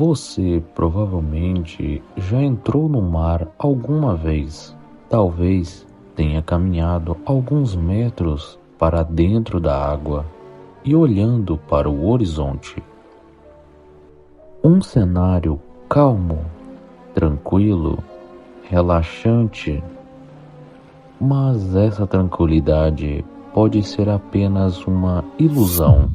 Você provavelmente já entrou no mar alguma vez. Talvez tenha caminhado alguns metros para dentro da água e olhando para o horizonte. Um cenário calmo, tranquilo, relaxante, mas essa tranquilidade pode ser apenas uma ilusão.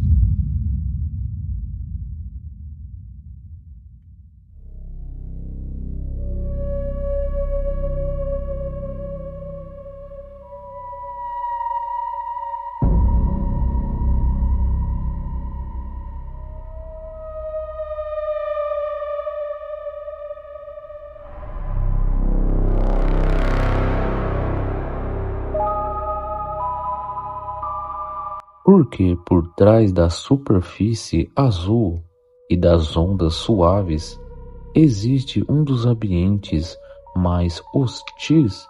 Porque por trás da superfície azul e das ondas suaves existe um dos ambientes mais hostis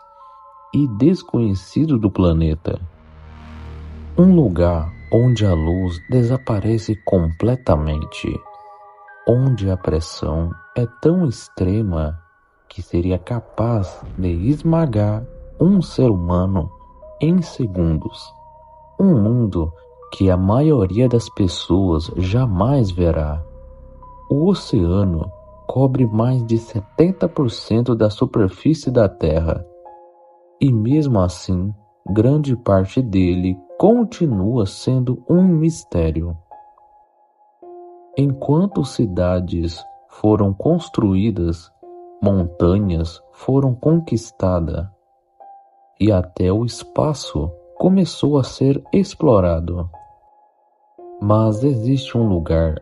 e desconhecido do planeta. Um lugar onde a luz desaparece completamente, onde a pressão é tão extrema que seria capaz de esmagar um ser humano em segundos. Um mundo que a maioria das pessoas jamais verá. O oceano cobre mais de 70% da superfície da Terra, e mesmo assim, grande parte dele continua sendo um mistério. Enquanto cidades foram construídas, montanhas foram conquistadas e até o espaço começou a ser explorado. Mas existe um lugar,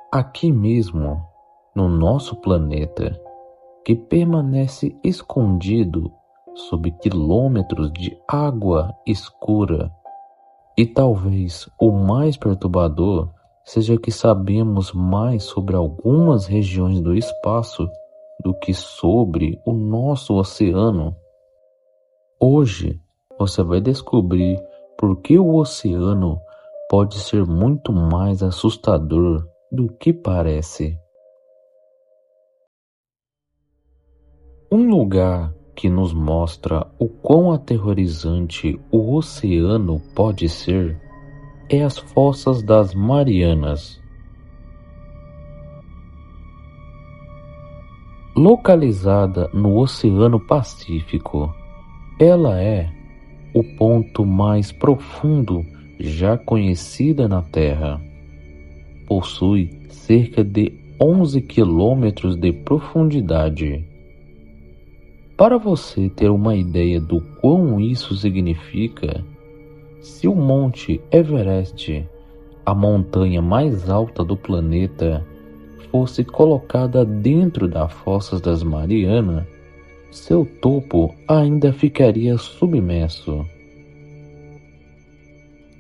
aqui mesmo, no nosso planeta, que permanece escondido sob quilômetros de água escura. E talvez o mais perturbador seja que sabemos mais sobre algumas regiões do espaço do que sobre o nosso oceano. Hoje você vai descobrir por que o oceano pode ser muito mais assustador do que parece. Um lugar que nos mostra o quão aterrorizante o oceano pode ser é as Fossas das Marianas. Localizada no Oceano Pacífico, ela é o ponto mais profundo já conhecida na Terra. Possui cerca de 11 quilômetros de profundidade. Para você ter uma ideia do quão isso significa, se o Monte Everest, a montanha mais alta do planeta, fosse colocada dentro das Fossas das Marianas, seu topo ainda ficaria submerso.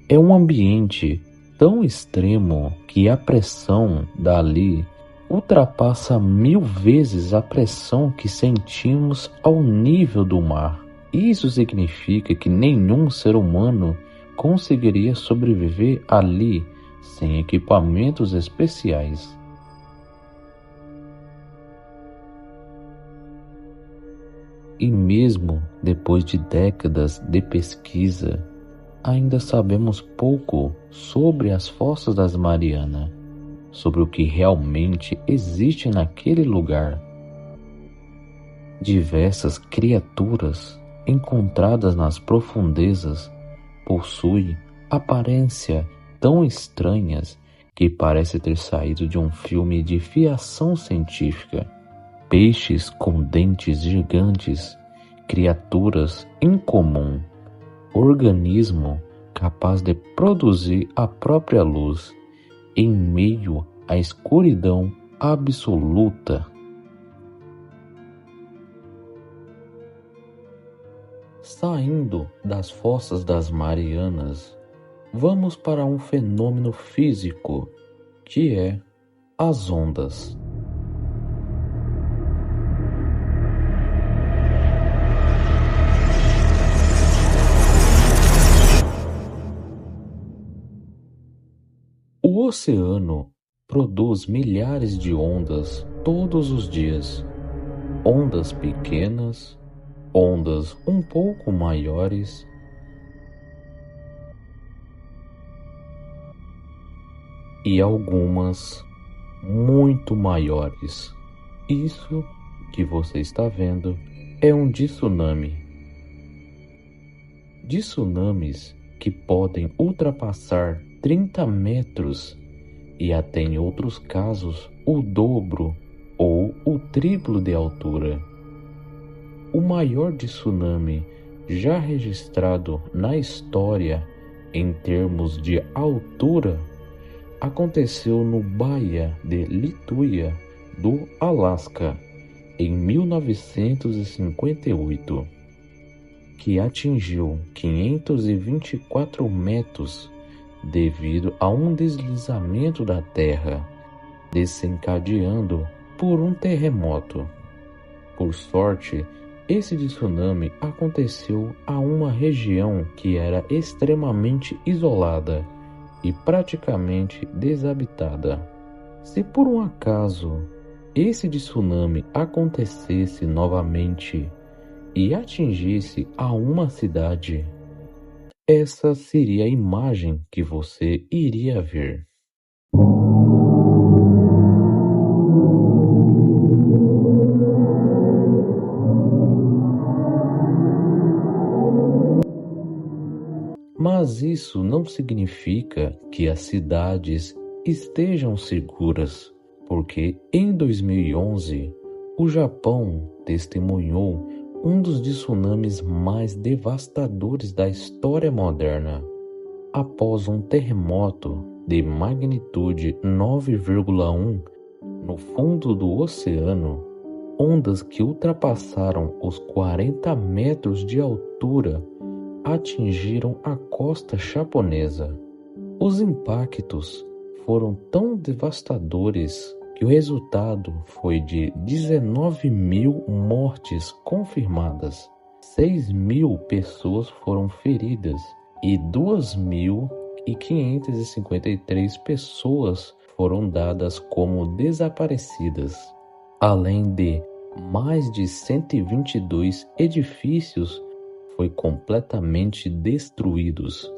É um ambiente tão extremo que a pressão dali ultrapassa 1000 vezes a pressão que sentimos ao nível do mar. Isso significa que nenhum ser humano conseguiria sobreviver ali sem equipamentos especiais. E mesmo depois de décadas de pesquisa, ainda sabemos pouco sobre as Fossas das Marianas, sobre o que realmente existe naquele lugar. Diversas criaturas encontradas nas profundezas possuem aparência tão estranhas que parece ter saído de um filme de ficção científica. Peixes com dentes gigantes, criaturas incomum, organismo capaz de produzir a própria luz em meio à escuridão absoluta. Saindo das Fossas das Marianas, vamos para um fenômeno físico, que é as ondas. O oceano produz milhares de ondas todos os dias. Ondas pequenas, ondas um pouco maiores e algumas muito maiores. Isso que você está vendo é um tsunami. Tsunamis que podem ultrapassar 30 metros e até em outros casos o dobro ou o triplo de altura. O maior tsunami já registrado na história em termos de altura aconteceu no Baía de Lituya do Alasca em 1958, que atingiu 524 metros devido a um deslizamento da Terra, desencadeando por um terremoto. Por sorte, esse tsunami aconteceu a uma região que era extremamente isolada e praticamente desabitada. Se por um acaso esse tsunami acontecesse novamente e atingisse a uma cidade, essa seria a imagem que você iria ver. Mas isso não significa que as cidades estejam seguras, porque em 2011 o Japão testemunhou um dos tsunamis mais devastadores da história moderna. Após um terremoto de magnitude 9,1 no fundo do oceano, ondas que ultrapassaram os 40 metros de altura atingiram a costa japonesa. Os impactos foram tão devastadores que o resultado foi de 19 mil mortes confirmadas, 6 mil pessoas foram feridas e 2.553 pessoas foram dadas como desaparecidas, além de mais de 122 edifícios foram completamente destruídos.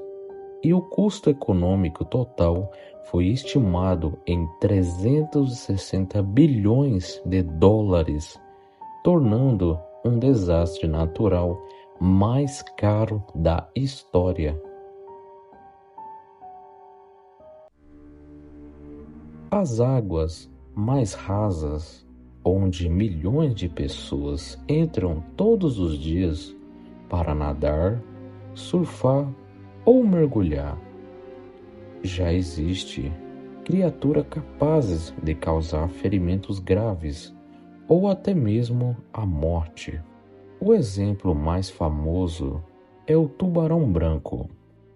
E o custo econômico total foi estimado em 360 bilhões de dólares, tornando um desastre natural mais caro da história. As águas mais rasas, onde milhões de pessoas entram todos os dias para nadar, surfar ou mergulhar. Já existe criaturas capazes de causar ferimentos graves ou até mesmo a morte. O exemplo mais famoso é o tubarão branco,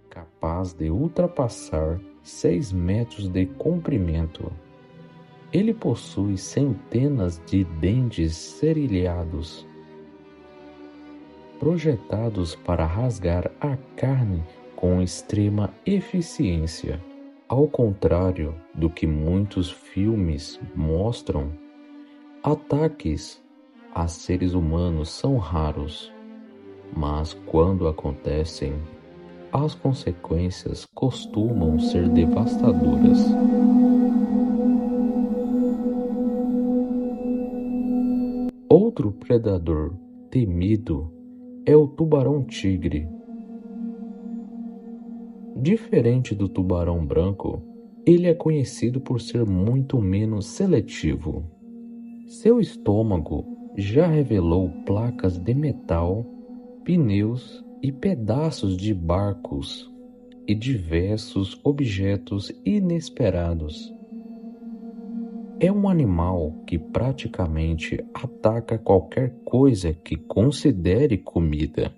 capaz de ultrapassar 6 metros de comprimento. Ele possui centenas de dentes serrilhados, projetados para rasgar a carne com extrema eficiência. Ao contrário do que muitos filmes mostram, ataques a seres humanos são raros, mas quando acontecem, as consequências costumam ser devastadoras. Outro predador temido é o tubarão-tigre. Diferente do tubarão branco, ele é conhecido por ser muito menos seletivo. Seu estômago já revelou placas de metal, pneus e pedaços de barcos e diversos objetos inesperados. É um animal que praticamente ataca qualquer coisa que considere comida.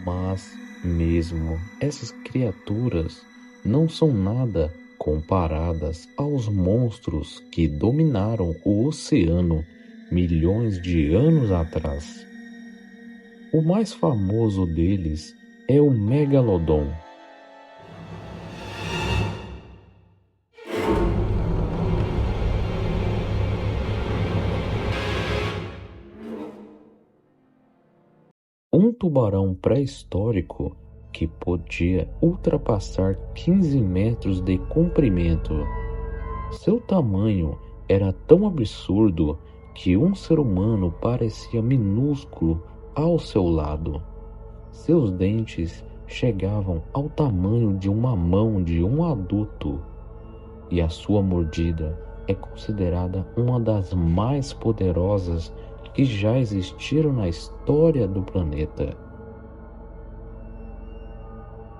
Mas mesmo essas criaturas não são nada comparadas aos monstros que dominaram o oceano milhões de anos atrás. O mais famoso deles é o Megalodon. tubarão pré-histórico que podia ultrapassar 15 metros de comprimento. Seu tamanho era tão absurdo que um ser humano parecia minúsculo ao seu lado. Seus dentes chegavam ao tamanho de uma mão de um adulto, e a sua mordida é considerada uma das mais poderosas que já existiram na história do planeta.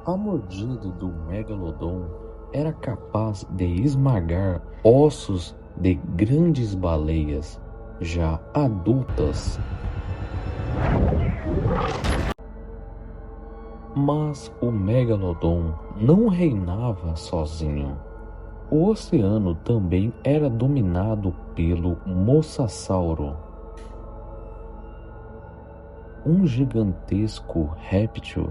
A mordida do Megalodon era capaz de esmagar ossos de grandes baleias já adultas. Mas o Megalodon não reinava sozinho. O oceano também era dominado pelo Mosasauro, um gigantesco réptil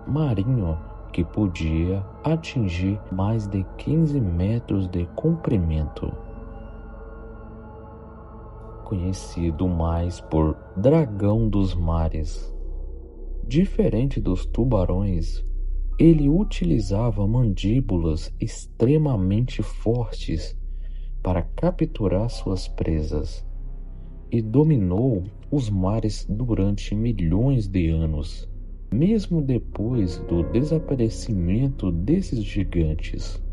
marinho que podia atingir mais de 15 metros de comprimento. Conhecido mais por dragão dos mares. Diferente dos tubarões, ele utilizava mandíbulas extremamente fortes para capturar suas presas e dominou os mares durante milhões de anos, mesmo depois do desaparecimento desses gigantes.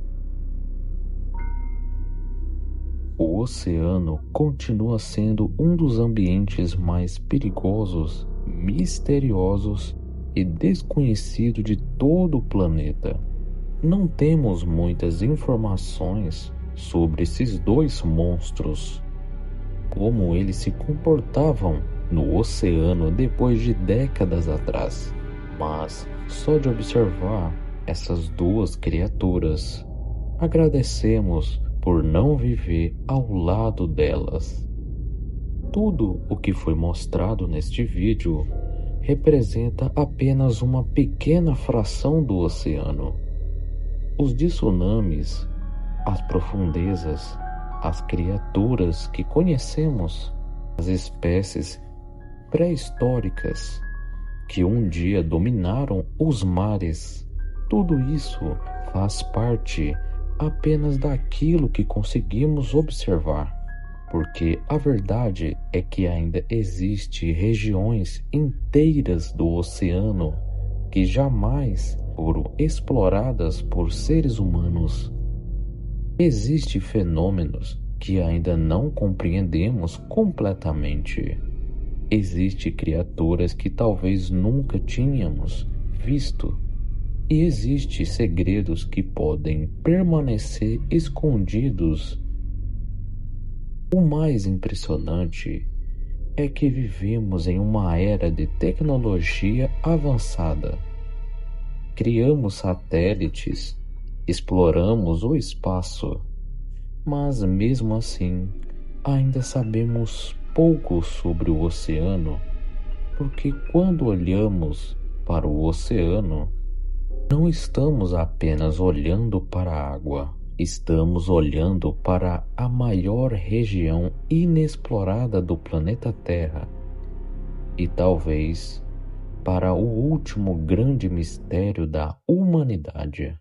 O oceano continua sendo um dos ambientes mais perigosos, misteriosos e desconhecidos de todo o planeta. Não temos muitas informações sobre esses dois monstros, como eles se comportavam no oceano depois de décadas atrás. Mas só de observar essas duas criaturas, agradecemos por não viver ao lado delas. Tudo o que foi mostrado neste vídeo representa apenas uma pequena fração do oceano. Os tsunamis, as profundezas, as criaturas que conhecemos, as espécies pré-históricas que um dia dominaram os mares, tudo isso faz parte apenas daquilo que conseguimos observar, porque a verdade é que ainda existem regiões inteiras do oceano que jamais foram exploradas por seres humanos. Existem fenômenos que ainda não compreendemos completamente. Existem criaturas que talvez nunca tínhamos visto. E existem segredos que podem permanecer escondidos. O mais impressionante é que vivemos em uma era de tecnologia avançada. Criamos satélites, exploramos o espaço, mas mesmo assim ainda sabemos pouco sobre o oceano, porque quando olhamos para o oceano, não estamos apenas olhando para a água, estamos olhando para a maior região inexplorada do planeta Terra e talvez para o último grande mistério da humanidade.